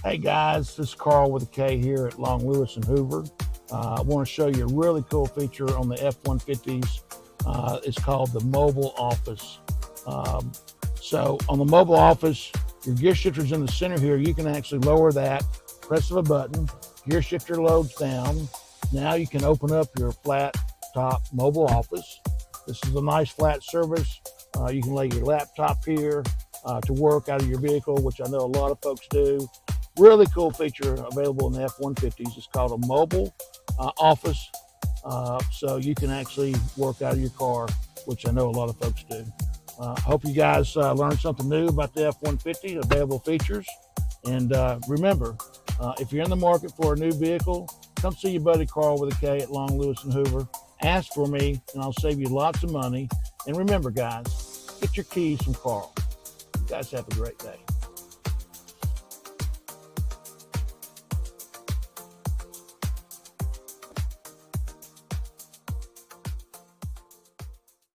Hey guys, this is Karl with a K here at Long Lewis and Hoover. I want to show you a really cool feature on the F-150s. It's called the mobile office. So on the mobile office, your gear shifter's in the center here. You can actually lower that, press of a button, gear shifter loads down. Now you can open up your flat top mobile office. This is a nice flat surface. You can lay your laptop here to work out of your vehicle, which I know a lot of folks do. Really cool feature available in the F-150s. It's called a mobile office. So you can actually work out of your car, which I know a lot of folks do. Hope you guys learned something new about the F-150, available features. And remember, if you're in the market for a new vehicle, come see your buddy Karl with a K at Long Lewis and Hoover. Ask for me, and I'll save you lots of money. And remember, guys, get your keys from Karl. You guys have a great day.